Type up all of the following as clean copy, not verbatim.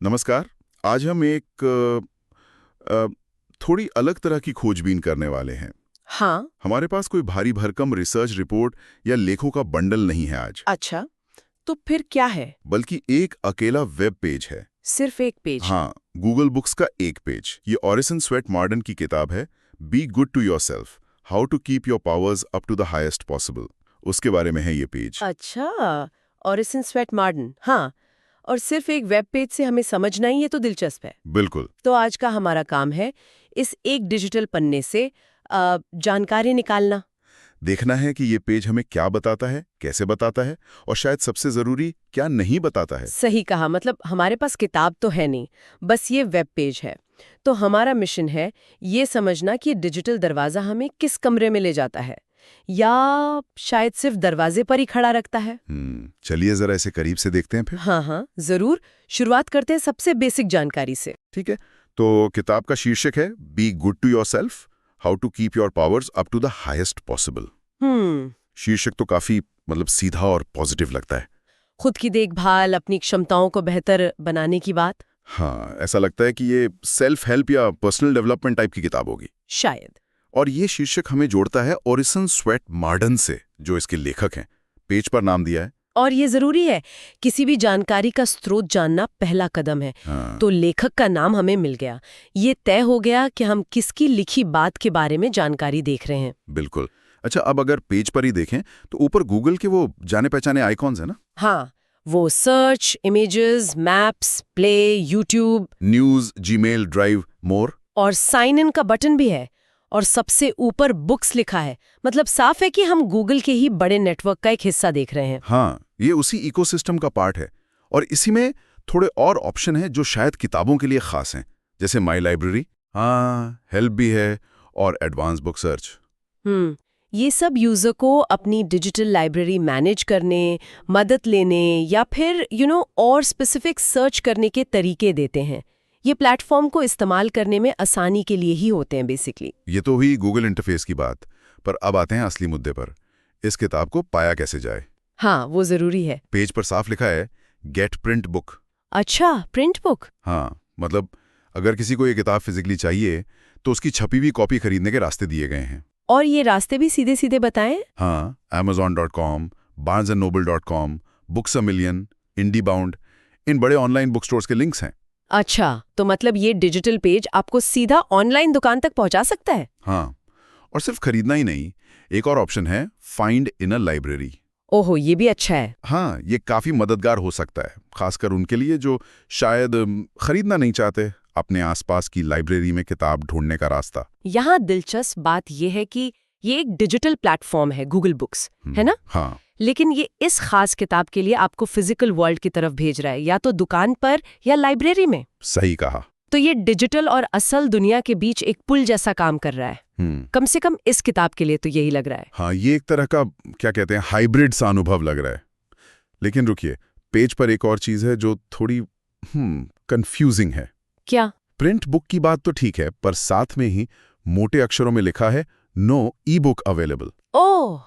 नमस्कार। आज हम एक थोड़ी अलग तरह की खोजबीन करने वाले हैं। हाँ। हमारे पास कोई भारी भरकम रिसर्च रिपोर्ट या लेखों का बंडल नहीं है आज, अच्छा, तो फिर क्या है? बल्कि एक अकेला वेब पेज है। सिर्फ एक पेज? हाँ, गूगल बुक्स का एक पेज। ये ऑरिसन स्वेट मॉर्डन की किताब है, be good to yourself, how to keep your powers up to the highest possible. उसके बारे में है ये पेज। अच्छा, ऑरिसन स्वेट मॉर्डन, हाँ। और सिर्फ एक वेब पेज से हमें समझना ही ये तो दिलचस्प है। बिल्कुल। तो आज का हमारा काम है इस एक डिजिटल पन्ने से जानकारी निकालना। देखना है कि ये पेज हमें क्या बताता है, कैसे बताता है, और शायद सबसे जरूरी क्या नहीं बताता है। सही कहा, मतलब हमारे पास किताब तो है नहीं, बस ये वेब पेज है। तो हमारा मिशन है ये समझना कि डिजिटल दरवाजा हमें किस कमरे में ले जाता है, या शायद सिर्फ दरवाजे पर ही खड़ा रखता है। चलिए जरा इसे करीब से देखते हैं फिर। हाँ हाँ, जरूर। शुरुआत करते हैं सबसे बेसिक जानकारी से। ठीक है, तो किताब का शीर्षक है be good to yourself, how to keep your powers up to the highest possible. शीर्षक तो काफी सीधा और पॉजिटिव लगता है। खुद की देखभाल, अपनी क्षमताओं को बेहतर बनाने की बात। हाँ, ऐसा लगता है कि ये सेल्फ हेल्प या पर्सनल डेवलपमेंट टाइप की किताब होगी शायद। और ये शीर्षक हमें जोड़ता है ऑरिसन स्वेट मॉर्डन से, जो इसके लेखक हैं। पेज पर नाम दिया है। और ये जरूरी है, किसी भी जानकारी का स्रोत जानना पहला कदम है। हाँ। तो लेखक का नाम हमें मिल गया, ये तय हो गया कि हम किसकी लिखी बात के बारे में जानकारी देख रहे हैं। बिल्कुल। अच्छा, अब अगर पेज पर ही देखें तो ऊपर गूगल के वो जाने पहचाने आइकॉन्स है ना। हाँ, वो search, images, maps, play, YouTube, news, Gmail, drive, more, और साइन इन का बटन भी है। और सबसे ऊपर बुक्स लिखा है, मतलब साफ है कि हम गूगल के ही बड़े नेटवर्क का एक हिस्सा देख रहे हैं। हाँ, ये उसी इकोसिस्टम का पार्ट है। और इसी में थोड़े और ऑप्शन हैं जो शायद किताबों के लिए खास हैं, जैसे माई लाइब्रेरी, हाँ, हेल्प भी है, और एडवांस बुक सर्च। ये सब यूजर को अपनी डिजिटल लाइब्रेरी मैनेज करने, मदद लेने या फिर और स्पेसिफिक सर्च करने के तरीके देते हैं। ये प्लेटफॉर्म को इस्तेमाल करने में आसानी के लिए ही होते हैं बेसिकली। ये तो हुई गूगल इंटरफेस की बात, पर अब आते हैं असली मुद्दे पर। इस किताब को पाया कैसे जाए। हाँ, वो जरूरी है। पेज पर साफ लिखा है गेट प्रिंट बुक। अच्छा, प्रिंट बुक। हाँ, मतलब अगर किसी को ये किताब फिजिकली चाहिए तो उसकी छपी हुई कॉपी खरीदने के रास्ते दिए गए हैं। और ये रास्ते भी सीधे सीधे बताएं। हाँ, amazon.com, barnesandnoble.com, Books a Million, IndieBound, इन बड़े ऑनलाइन बुक स्टोर्स के लिंक्स हैं। अच्छा, तो मतलब ये डिजिटल पेज आपको सीधा ऑनलाइन दुकान तक पहुंचा सकता है। हाँ, और सिर्फ खरीदना ही नहीं, एक और ऑप्शन है फाइंड इन अ लाइब्रेरी। ओहो, ये भी अच्छा है। हाँ, ये काफी मददगार हो सकता है, खासकर उनके लिए जो शायद खरीदना नहीं चाहते, अपने आसपास की लाइब्रेरी में किताब ढूंढने का रास्ता। यहाँ दिलचस्प बात यह है कि ये एक डिजिटल प्लेटफॉर्म है, गूगल बुक्स, है ना? हाँ, लेकिन ये इस खास किताब के लिए आपको फिजिकल वर्ल्ड की तरफ भेज रहा है, या तो दुकान पर या लाइब्रेरी में। सही कहा। तो ये डिजिटल और असल दुनिया के बीच एक पुल जैसा काम कर रहा है। कम से कम इस किताब के लिए तो यही लग रहा है। हाँ, ये एक तरह का क्या कहते हैं, हाइब्रिड सा अनुभव लग रहा है। लेकिन रुकिए, पेज पर एक और चीज है जो थोड़ी कंफ्यूजिंग है। क्या? प्रिंट बुक की बात तो ठीक है, पर साथ में ही मोटे अक्षरों में लिखा है नो ई बुक अवेलेबल। ओह,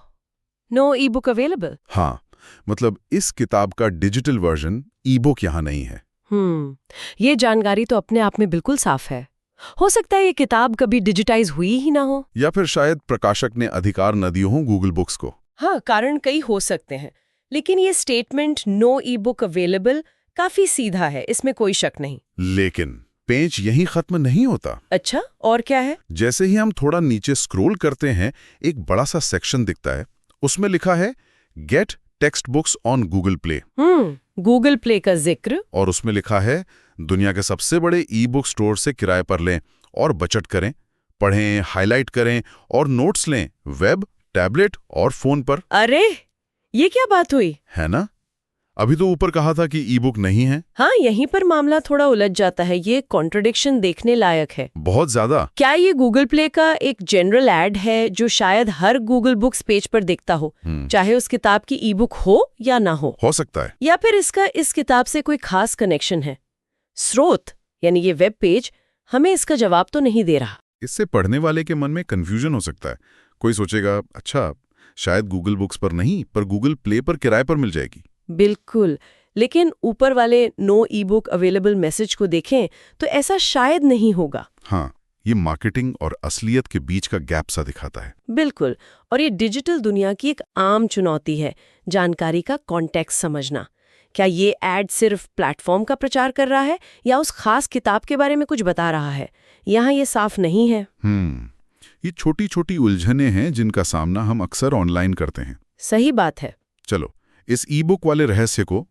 नो ई बुक अवेलेबल। हाँ, मतलब इस किताब का डिजिटल वर्जन ई बुक यहां नहीं है। ये जानकारी तो अपने आप में बिल्कुल साफ है। हो सकता है ये किताब कभी डिजिटाइज हुई ही ना हो, या फिर शायद प्रकाशक ने अधिकार न दिए हों गूगल बुक्स को। हाँ, कारण कई हो सकते हैं। लेकिन ये statement no ebook available काफी सीधा है, इसमें कोई शक नहीं। लेकिन पेज यहीं खत्म नहीं होता। अच्छा, और क्या है? जैसे ही हम थोड़ा नीचे स्क्रॉल करते हैं, एक बड़ा सा सेक्शन दिखता है। उसमें लिखा है gate text books on Google play. Google play का जिक्र। और उसमें लिखा है दुनिया के सबसे बड़े ई बुक स्टोर से किराए पर लें और बचत करें, पढ़ें, हाईलाइट करें और नोट्स लें, वेब, टैबलेट और फोन पर। अरे, ये क्या बात हुई? है ना? अभी तो ऊपर कहा था कि ई बुक नहीं है। हाँ, यहीं पर मामला थोड़ा उलझ जाता है। ये कॉन्ट्रडिक्शन देखने लायक है। बहुत ज्यादा। क्या ये गूगल प्ले का एक जनरल एड है जो शायद हर गूगल बुक्स पेज पर दिखता हो, चाहे उस किताब की ई बुक हो या ना हो सकता है। या फिर इसका इस किताब से कोई खास कनेक्शन है? स्रोत यानी ये वेब पेज हमें इसका जवाब तो नहीं दे रहा। इससे पढ़ने वाले के मन में कंफ्यूजन हो सकता है। कोई सोचेगा, अच्छा, शायद गूगल बुक्स पर नहीं, पर गूगल प्ले पर किराए पर मिल जाएगी। बिल्कुल, लेकिन ऊपर वाले no ebook available message को देखें तो ऐसा शायद नहीं होगा। हाँ, ये मार्केटिंग और असलियत के बीच का गैप सा दिखाता है। बिल्कुल, और ये डिजिटल दुनिया की एक आम चुनौती है, जानकारी का कॉन्टेक्स्ट समझना। क्या ये ऐड सिर्फ प्लेटफॉर्म का प्रचार कर रहा है या उस खास किताब के बारे में कुछ बता रहा है? यहाँ ये साफ नहीं है। ये छोटी छोटी उलझनें हैं जिनका सामना हम अक्सर ऑनलाइन करते हैं। सही बात है। चलो, इस ई बुक वाले रहस्य को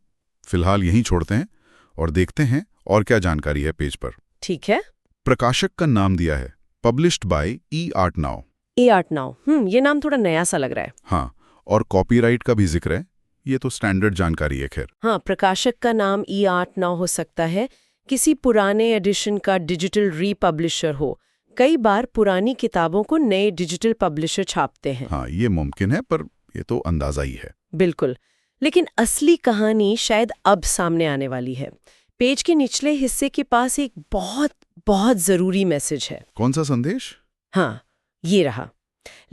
फिलहाल यहीं छोड़ते हैं और देखते हैं और क्या जानकारी है पेज पर। ठीक है। प्रकाशक का नाम दिया है, published by eArt Now। eArt Now, ये नाम थोड़ा नया सा लग रहा है। हाँ, और कॉपीराइट का भी जिक्र है। ये तो स्टैंडर्ड जानकारी है। खैर, हाँ, प्रकाशक का नाम eArt Now हो सकता है किसी पुराने एडिशन का डिजिटल रीपब्लिशर हो। कई बार पुरानी किताबों को नए डिजिटल पब्लिशर छापते हैं। हाँ, ये मुमकिन है, पर ये तो अंदाजा ही है। बिल्कुल, लेकिन असली कहानी शायद अब सामने आने वाली है। पेज के निचले हिस्से के पास एक बहुत बहुत जरूरी मैसेज है। कौन सा संदेश? हाँ, ये रहा।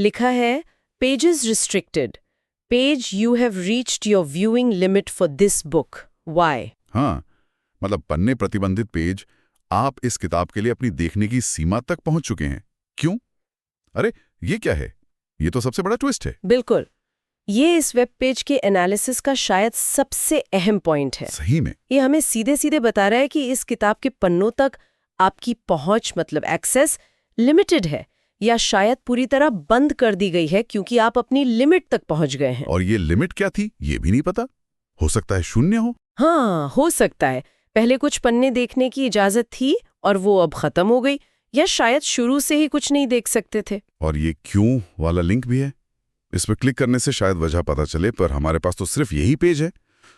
लिखा है, pages restricted, page you have reached your viewing limit for this book, why? हाँ, मतलब पन्ने प्रतिबंधित पेज, आप इस किताब के लिए अपनी देखने की सीमा तक पहुंच चुके हैं। क्यों? अरे, ये क्या है? ये तो सबसे बड़ा ट्विस्ट है। बिल्कुल, ये इस वेब पेज के एनालिसिस का शायद सबसे अहम पॉइंट है। सही में ये हमें सीधे सीधे बता रहा है कि इस किताब के पन्नों तक आपकी पहुंच मतलब एक्सेस लिमिटेड है, या शायद पूरी तरह बंद कर दी गई है क्योंकि आप अपनी लिमिट तक पहुंच गए हैं। और ये लिमिट क्या थी, ये भी नहीं पता। हो सकता है 0 हो। हाँ, हो सकता है पहले कुछ पन्ने देखने की इजाजत थी और वो अब खत्म हो गई, या शायद शुरू से ही कुछ नहीं देख सकते थे। और ये क्यों वाला लिंक भी है। इस पर क्लिक करने से शायद वजह पता चले, पर हमारे पास तो सिर्फ यही पेज है।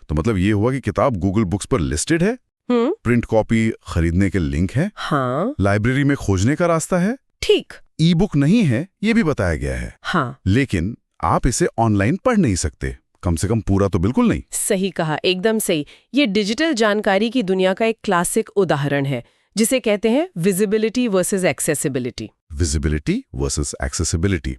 तो मतलब ये हुआ कि किताब गूगल बुक्स पर लिस्टेड है, प्रिंट कॉपी खरीदने के लिंक है, हाँ, लाइब्रेरी में खोजने का रास्ता है, ठीक, ई बुक नहीं है ये भी बताया गया है। हाँ, लेकिन आप इसे ऑनलाइन पढ़ नहीं सकते, कम से कम पूरा तो बिल्कुल नहीं। सही कहा, एकदम सही। ये डिजिटल जानकारी की दुनिया का एक क्लासिक उदाहरण है, जिसे कहते हैं visibility versus accessibility. Visibility versus accessibility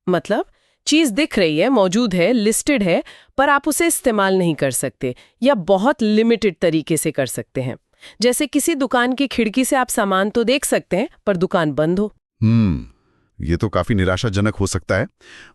मतलब चीज दिख रही है, मौजूद है, लिस्टेड है, पर आप उसे इस्तेमाल नहीं कर सकते या बहुत लिमिटेड तरीके से कर सकते हैं। जैसे किसी दुकान की खिड़की से आप सामान तो देख सकते हैं, पर दुकान बंद हो। ये तो काफी निराशाजनक हो सकता है।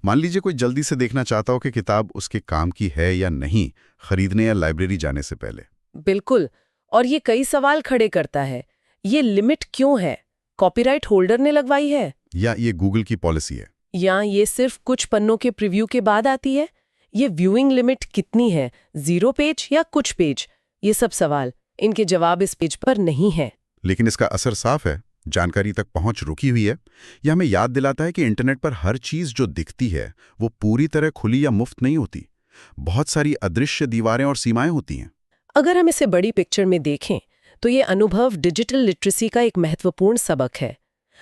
मान लीजिए कोई जल्दी से देखना चाहता हो कि किताब उसके काम की है या नहीं, खरीदने या लाइब्रेरी जाने से पहले। बिल्कुल, और ये कई सवाल खड़े करता है। ये लिमिट क्यों है? कॉपीराइट होल्डर ने लगवाई है, या ये गूगल की पॉलिसी है, या ये सिर्फ कुछ पन्नों के प्रीव्यू के बाद आती है? ये व्यूइंग लिमिट कितनी है, 0 पेज या कुछ पेज? ये सब सवाल, इनके जवाब इस पेज पर नहीं है। लेकिन इसका असर साफ है, जानकारी तक पहुंच रुकी हुई है। यह हमें याद दिलाता है कि इंटरनेट पर हर चीज जो दिखती है वो पूरी तरह खुली या मुफ्त नहीं होती। बहुत सारी अदृश्य दीवारें और सीमाएं होती हैं। अगर हम इसे बड़ी पिक्चर में देखें तो ये अनुभव डिजिटल लिटरेसी का एक महत्वपूर्ण सबक है।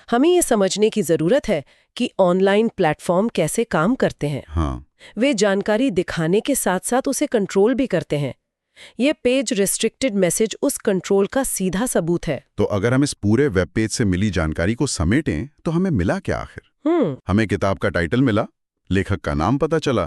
हमें ये समझने की जरूरत है कि ऑनलाइन प्लेटफॉर्म कैसे काम करते हैं। हाँ, वे जानकारी दिखाने के साथ साथ उसे कंट्रोल भी करते हैं। ये पेज रिस्ट्रिक्टेड मैसेज उस कंट्रोल का सीधा सबूत है। तो अगर हम इस पूरे वेब पेज से मिली जानकारी को समेटें तो हमें मिला क्या आखिर? हमें किताब का टाइटल मिला, लेखक का नाम पता चला,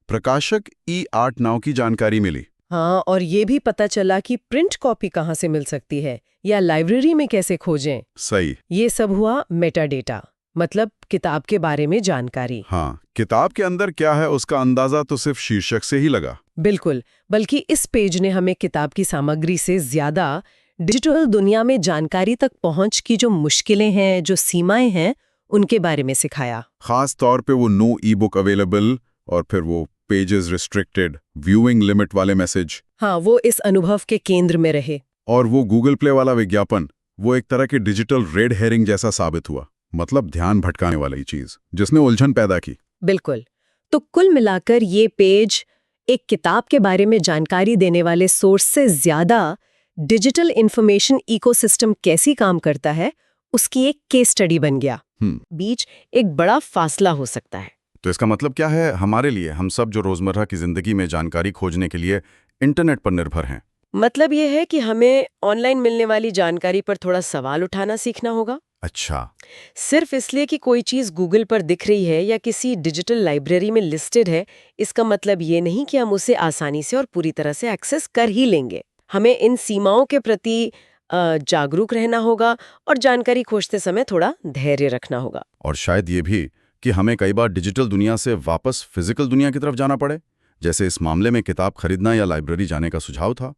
प्रकाशक eArt Now की जानकारी मिली। हाँ, और ये भी पता चला कि प्रिंट कॉपी कहाँ से मिल सकती है या लाइब्रेरी में कैसे खोजें। सही। ये सब हुआ मेटा डेटा, मतलब किताब के बारे में जानकारी। हाँ, किताब के अंदर क्या है उसका अंदाजा तो सिर्फ शीर्षक से ही लगा। बिल्कुल, बल्कि इस पेज ने हमें किताब की सामग्री से ज्यादा डिजिटल दुनिया में जानकारी तक पहुंच की जो मुश्किलें हैं, जो सीमाएं हैं, उनके बारे में सिखाया। खास तौर पे वो नो ई बुक अवेलेबल और फिर वो पेजेस रिस्ट्रिक्टेड, व्यूइंग लिमिट वाले मैसेज। हाँ, वो इस अनुभव के केंद्र में रहे। और वो गूगल प्ले वाला विज्ञापन, वो एक तरह के डिजिटल रेड हेरिंग जैसा साबित हुआ, मतलब ध्यान भटकाने वाली चीज जिसने उलझन पैदा की। बिल्कुल, तो कुल मिलाकर ये पेज एक किताब के बारे में जानकारी देने वाले सोर्स से ज्यादा डिजिटल इंफॉर्मेशन इकोसिस्टम कैसी काम करता है उसकी एक केस स्टडी बन गया। बीच एक बड़ा फासला हो सकता है। तो इसका मतलब क्या है हमारे लिए, हम सब जो रोजमर्रा की जिंदगी में जानकारी खोजने के लिए इंटरनेट पर निर्भर हैं? मतलब ये है कि हमें ऑनलाइन मिलने वाली जानकारी पर थोड़ा सवाल उठाना सीखना होगा। अच्छा। सिर्फ इसलिए कि कोई चीज़ गूगल पर दिख रही है या किसी डिजिटल लाइब्रेरी में लिस्टेड है, इसका मतलब ये नहीं कि हम उसे आसानी से और पूरी तरह से एक्सेस कर ही लेंगे। हमें इन सीमाओं के प्रति जागरूक रहना होगा और जानकारी खोजते समय थोड़ा धैर्य रखना होगा। और शायद ये भी कि हमें कई बार डिजिटल दुनिया से वापस फिजिकल दुनिया की तरफ जाना पड़े, जैसे इस मामले में किताब खरीदना या लाइब्रेरी जाने का सुझाव था।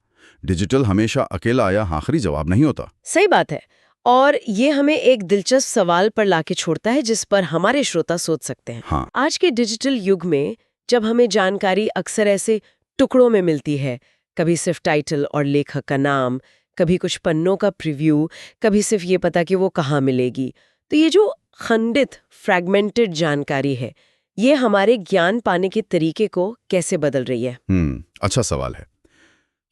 डिजिटल हमेशा अकेला या आखिरी जवाब नहीं होता। सही बात है। और ये हमें एक दिलचस्प सवाल पर लाके छोड़ता है जिस पर हमारे श्रोता सोच सकते हैं। हाँ। आज के डिजिटल युग में जब हमें जानकारी अक्सर ऐसे टुकड़ों में मिलती है, कभी सिर्फ टाइटल और लेखक का नाम, कभी कुछ पन्नों का प्रीव्यू, कभी सिर्फ ये पता कि वो कहाँ मिलेगी, तो ये जो खंडित फ्रैगमेंटेड जानकारी है, ये हमारे ज्ञान पाने के तरीके को कैसे बदल रही है? अच्छा सवाल है।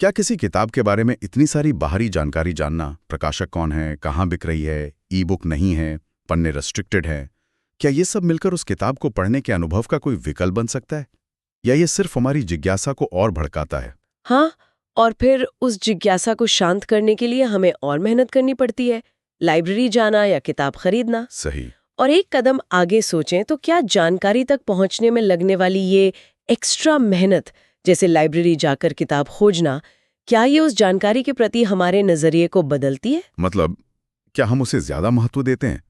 क्या किसी किताब के बारे में इतनी सारी बाहरी जानकारी जानना, प्रकाशक कौन है, कहाँ बिक रही है, ई बुक नहीं है, पन्ने रेस्ट्रिक्टेड है, क्या ये सब मिलकर उस किताब को पढ़ने के अनुभव का कोई विकल्प बन सकता है, या ये सिर्फ हमारी जिज्ञासा को और भड़काता है? हाँ, और फिर उस जिज्ञासा को शांत करने के लिए हमें और मेहनत करनी पड़ती है, लाइब्रेरी जाना या किताब खरीदना। सही। और एक कदम आगे सोचें तो क्या जानकारी तक पहुंचने में लगने वाली ये एक्स्ट्रा मेहनत, जैसे लाइब्रेरी जाकर किताब खोजना, क्या ये उस जानकारी के प्रति हमारे नजरिए को बदलती है? मतलब क्या हम उसे ज्यादा महत्व देते हैं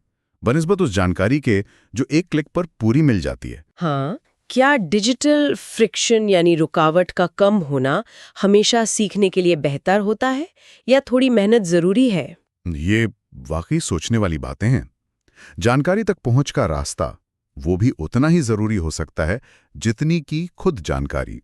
बनिस्बत उस जानकारी के जो एक क्लिक पर पूरी मिल जाती है? हाँ, क्या डिजिटल फ्रिक्शन यानी रुकावट का कम होना हमेशा सीखने के लिए बेहतर होता है, या थोड़ी मेहनत जरूरी है? ये वाकई सोचने वाली बातें हैं। जानकारी तक पहुंच का रास्ता वो भी उतना ही जरूरी हो सकता है जितनी की खुद जानकारी।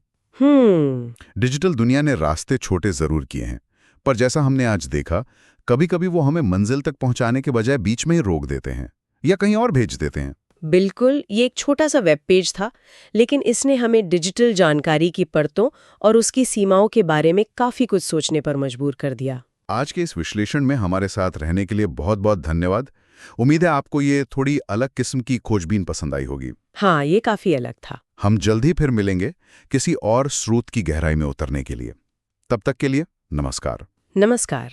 डिजिटल दुनिया ने रास्ते छोटे जरूर किए हैं, पर जैसा हमने आज देखा, कभी-कभी वो हमें मंजिल तक पहुंचाने के बजाय बीच में ही रोक देते हैं या कहीं और भेज देते हैं। बिल्कुल, ये एक छोटा सा वेब पेज था, लेकिन इसने हमें डिजिटल जानकारी की परतों और उसकी सीमाओं के बारे में काफी कुछ सोचने पर मजबूर कर दिया। आज के इस विश्लेषण में हमारे साथ रहने के लिए बहुत बहुत धन्यवाद। उम्मीद है आपको ये थोड़ी अलग किस्म की खोजबीन पसंद आई होगी। हाँ, ये काफी अलग था। हम जल्द ही फिर मिलेंगे किसी और स्रोत की गहराई में उतरने के लिए। तब तक के लिए नमस्कार। नमस्कार।